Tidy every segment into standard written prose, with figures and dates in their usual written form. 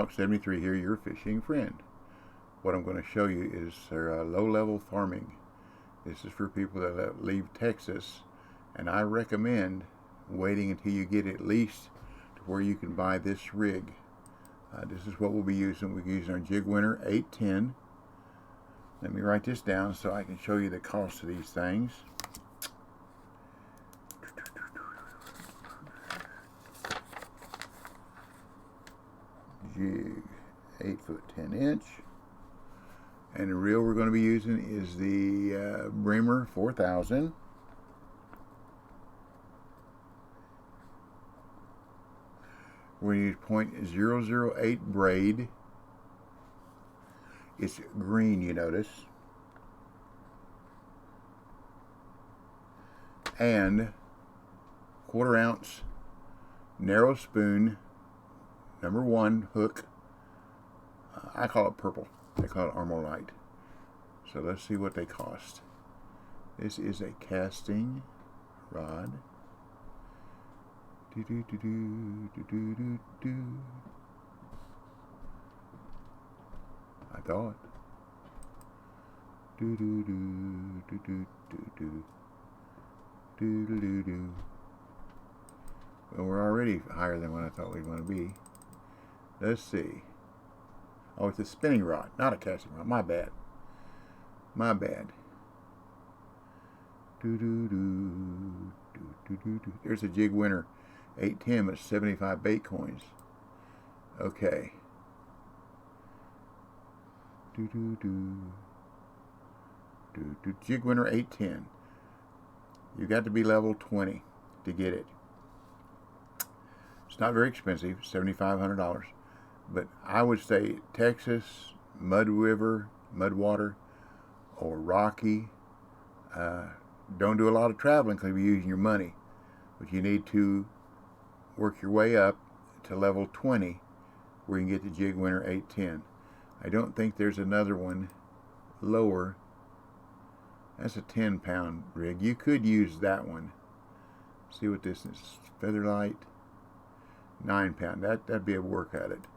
Emeralk 73 here, your fishing friend. What I'm going to show you is their low-level farming. This is for people that leave Texas, and I recommend waiting until you get at least to where you can buy this rig. This is what we'll be using. We'll be using our JIGWINNER 810. Let me write this down so I can show you the cost of these things. Jig, 8 foot 10 inch. And the reel we're going to be using is the Bremer 4000. We're going to use .008 braid. It's green, you notice. And 1/4 ounce narrow spoon #1 hook. I call it purple. They call it Armalite. So let's see what they cost. This is a casting rod. I thought. Well, we're already higher than what I thought we were going to be. Let's see. Oh, it's a spinning rod, not a casting rod. My bad. My bad. There's a JIGWINNER 810 at 75 bait coins. Okay. JIGWINNER 810. You got to be level 20 to get it. It's not very expensive, $7,500. But I would say Texas, Mud River, Mudwater, or Rocky. Don't do a lot of traveling because you're using your money. But you need to work your way up to level 20 where you can get the JIGWINNER 810. I don't think there's another one lower. That's a 10-pound rig. You could use that one. See what this is. Featherlight. 9-pound. That'd be a work at it.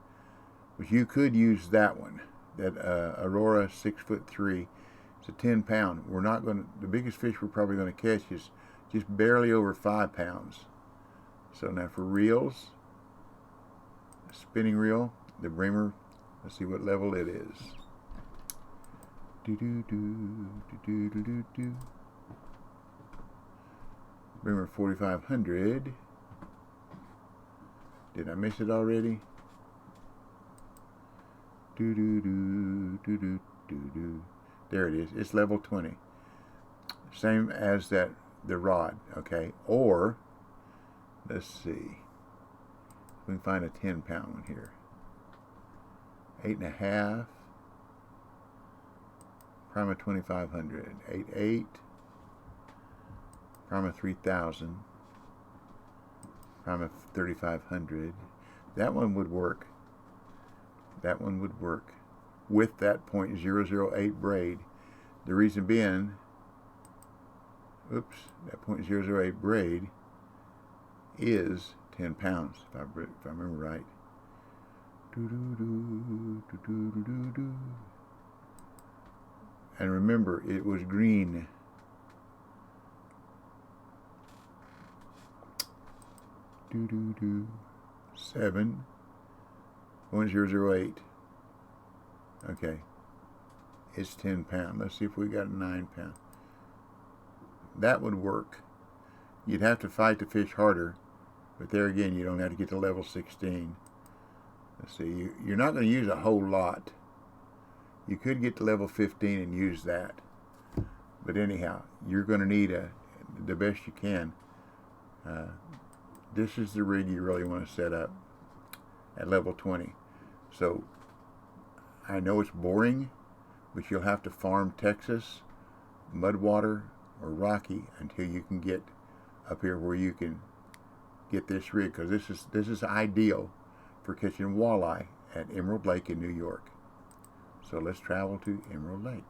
But you could use that one. That Aurora 6'3". It's a 10-pound. We're not going to. The biggest fish we're probably going to catch is just barely over 5 pounds. So now for reels, a spinning reel, the Bremer. Let's see what level it is. Bremer 4500. Did I miss it already? There it is. It's level 20. Same as the rod, okay? Or, let's see. We can find a 10-pound one here. 8.5. Prima 2500. 8.8. Prima 3000. Prima 3500. That one would work. That one would work with that .008 braid. The reason being, oops, that .008 braid is 10 pounds, if I remember right. And remember, it was green. Seven. 0.008. Okay. It's 10 pound. Let's see if we got a 9 pound. That would work. You'd have to fight the fish harder, but there again, you don't have to get to level 16. Let's see. You're not going to use a whole lot. You could get to level 15 and use that. But anyhow, you're going to need the best you can. This is the rig you really want to set up at level 20. So I know it's boring, but you'll have to farm Texas, Mudwater, or Rocky until you can get up here where you can get this rig, because this is ideal for catching walleye at Emerald Lake in New York. So let's travel to Emerald Lake.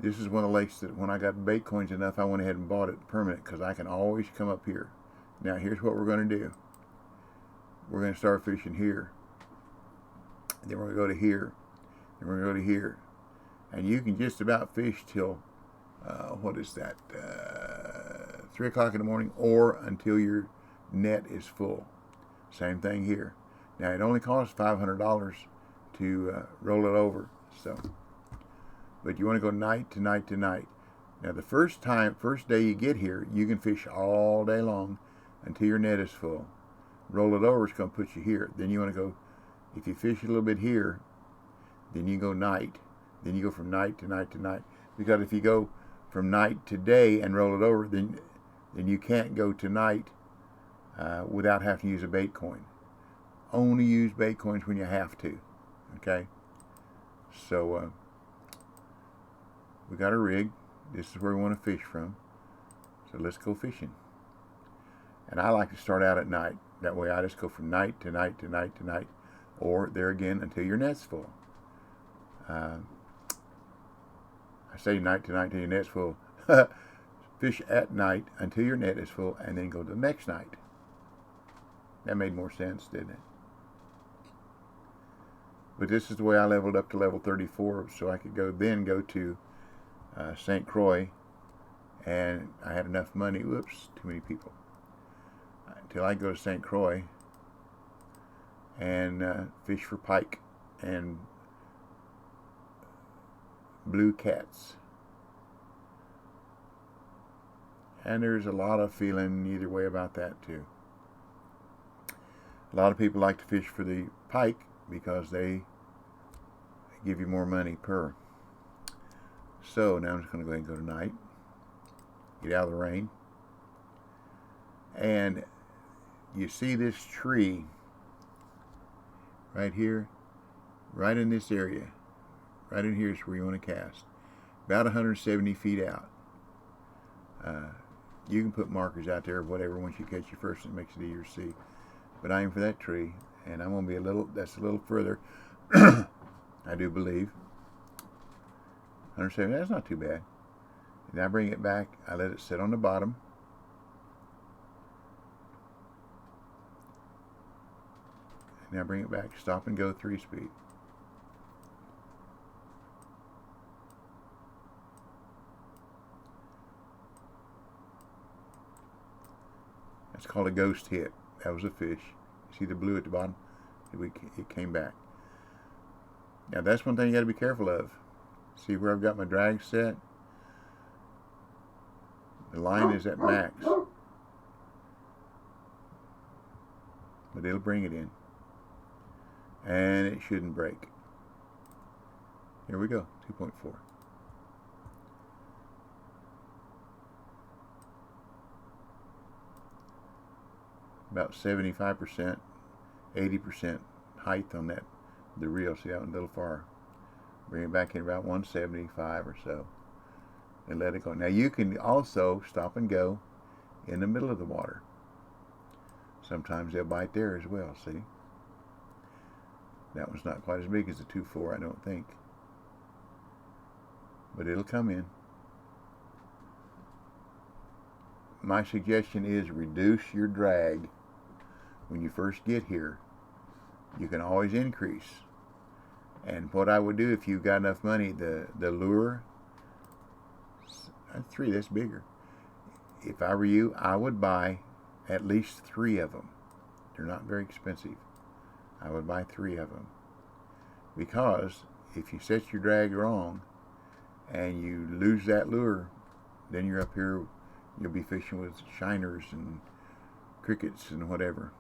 This is one of the lakes that when I got bait coins enough, I went ahead and bought it permanent because I can always come up here. Now here's what we're going to do. We're going to start fishing here. Then we're going to go to here. Then we're going to go to here. And you can just about fish till, what is that, 3 o'clock in the morning, or until your net is full. Same thing here. Now it only costs $500 to roll it over. So, but you want to go night to night to night. Now the first day you get here, you can fish all day long until your net is full. Roll it over, it's going to put you here. Then you want to go, if you fish a little bit here, then you go night. Then you go from night to night to night. Because if you go from night to day and roll it over, then you can't go to night without having to use a bait coin. Only use bait coins when you have to. Okay? So we got a rig. This is where we want to fish from. So let's go fishing. And I like to start out at night. That way I just go from night to night to night to night. Or there again until your net's full. I say night to night until your net's full. Fish at night until your net is full, and then go to the next night. That made more sense, didn't it? But this is the way I leveled up to level 34, so I could go to St. Croix, and I had enough money. Whoops, too many people. Until I go to St. Croix and fish for pike and blue cats. And there's a lot of feeling either way about that too. A lot of people like to fish for the pike because they give you more money per. So now I'm just going to go ahead and go to night. Get out of the rain. And you see this tree right here, right in this area. Right in here is where you want to cast. About 170 feet out. You can put markers out there or whatever once you catch your first, it makes it easier to see. But I aim for that tree, and I'm going to be that's a little further, I do believe. 170, that's not too bad. And I bring it back, I let it sit on the bottom. And I bring it back, stop and go 3-speed. That's called a ghost hit. That was a fish. See the blue at the bottom? It came back. Now that's one thing you got to be careful of. See where I've got my drag set? The line is at max. But it'll bring it in. And it shouldn't break. Here we go, 2.4. About 75%, 80% height on that, the reel. See that one a little far. Bring it back in about 175 or so and let it go. Now you can also stop and go in the middle of the water. Sometimes they'll bite there as well, see? That one's not quite as big as the 2.4, I don't think. But it'll come in. My suggestion is reduce your drag when you first get here. You can always increase. And what I would do if you've got enough money, the lure, that's 3, that's bigger. If I were you, I would buy at least 3 of them. They're not very expensive. I would buy 3 of them. Because if you set your drag wrong and you lose that lure, then you're up here, you'll be fishing with shiners and crickets and whatever.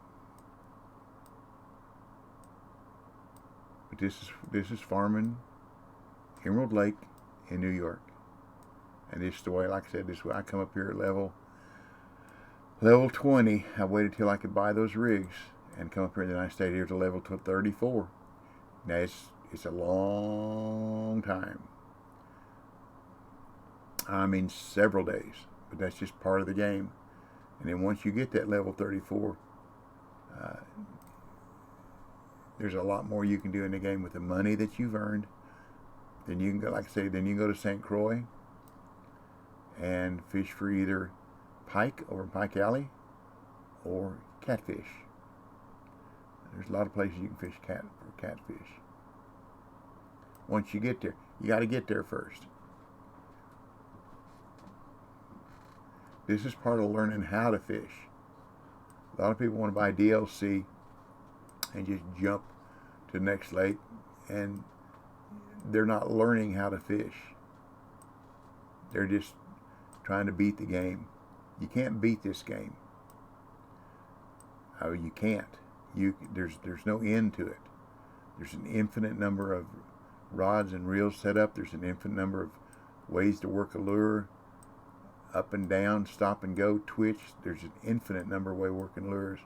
But this is farming Emerald Lake in New York. And this is the way, like I said, this way I come up here at level 20. I waited till I could buy those rigs and come up here, and then I stayed here to level 34. Now it's a long time. I mean several days, but that's just part of the game. And then once you get that level 34, there's a lot more you can do in the game with the money that you've earned. Then you can go, like I say, then you can go to St. Croix and fish for either pike over Pike Alley or catfish. There's a lot of places you can fish for catfish. Once you get there, you got to get there first. This is part of learning how to fish. A lot of people want to buy DLC and just jump to the next lake, and they're not learning how to fish. They're just trying to beat the game. You can't beat this game. Oh, you can't. There's no end to it. There's an infinite number of rods and reels set up. There's an infinite number of ways to work a lure. Up and down, stop and go, twitch. There's an infinite number of ways of working lures.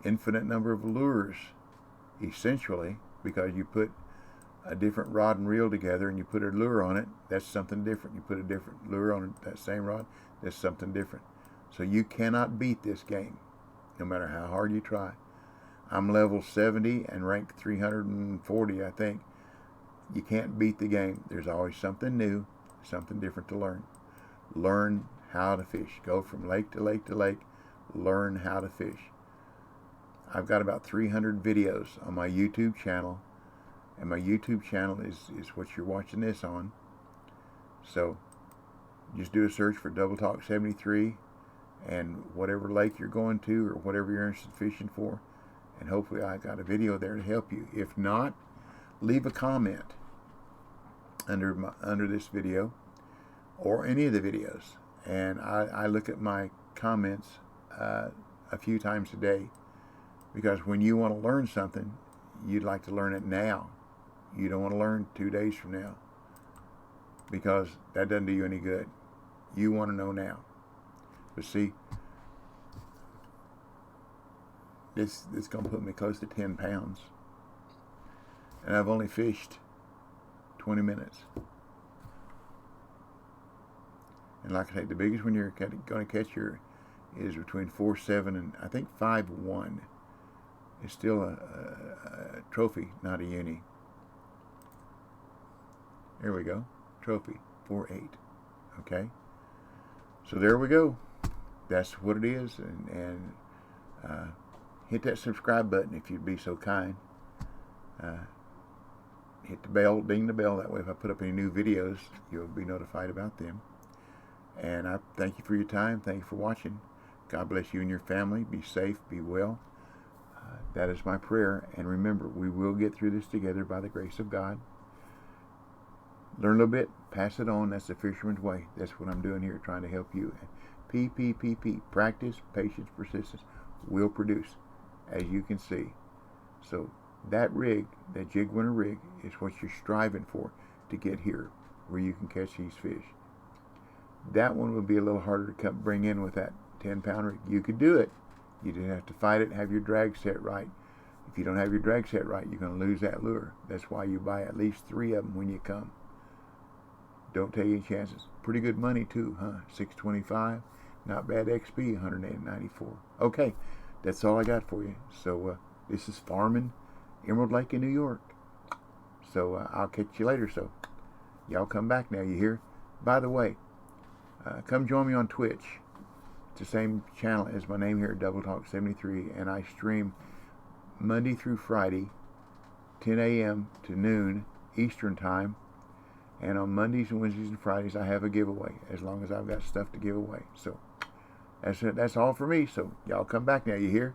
Infinite number of lures, essentially, because you put a different rod and reel together and you put a lure on it, that's something different. You put a different lure on that same rod, that's something different. So you cannot beat this game, no matter how hard you try. I'm level 70 and ranked 340, I think. You can't beat the game. There's always something new, something different to learn. Learn how to fish. Go from lake to lake to lake. Learn how to fish. I've got about 300 videos on my YouTube channel, and my YouTube channel is what you're watching this on. So just do a search for Double Talk 73 and whatever lake you're going to or whatever you're interested in fishing for, and hopefully I got a video there to help you. If not, leave a comment under this video or any of the videos, and I look at my comments a few times a day, because when you want to learn something, you'd like to learn it now. You don't want to learn 2 days from now, because that doesn't do you any good. You want to know now. But see, this is going to put me close to 10 pounds, and I've only fished 20 minutes. And like I say, the biggest one you're going to catch here is between 4.7 and I think 5.1. It's still a trophy, not a uni. There we go. Trophy, 4.8. Okay? So there we go. That's what it is. And hit that subscribe button if you'd be so kind. Hit the bell, ding the bell. That way if I put up any new videos, you'll be notified about them. And I thank you for your time. Thank you for watching. God bless you and your family. Be safe. Be well. That is my prayer. And remember, we will get through this together by the grace of God. Learn a little bit. Pass it on. That's the fisherman's way. That's what I'm doing here, trying to help you. P. Practice, patience, persistence will produce, as you can see. So that rig, that JIGWINNER rig, is what you're striving for to get here, where you can catch these fish. That one would be a little harder to bring in with that 10-pound rig. You could do it. You just have to fight it and have your drag set right. If you don't have your drag set right, you're going to lose that lure. That's why you buy at least 3 of them when you come. Don't take any chances. Pretty good money too, huh? $625. Not bad XP, $194. Okay, that's all I got for you. So this is farming Emerald Lake in New York. So I'll catch you later. So y'all come back now, you hear? By the way, come join me on Twitch. It's the same channel as my name here, Double Talk 73, and I stream Monday through Friday, 10 a.m. to noon Eastern Time. And on Mondays and Wednesdays and Fridays, I have a giveaway, as long as I've got stuff to give away. So that's it. That's all for me. So y'all come back now, you hear?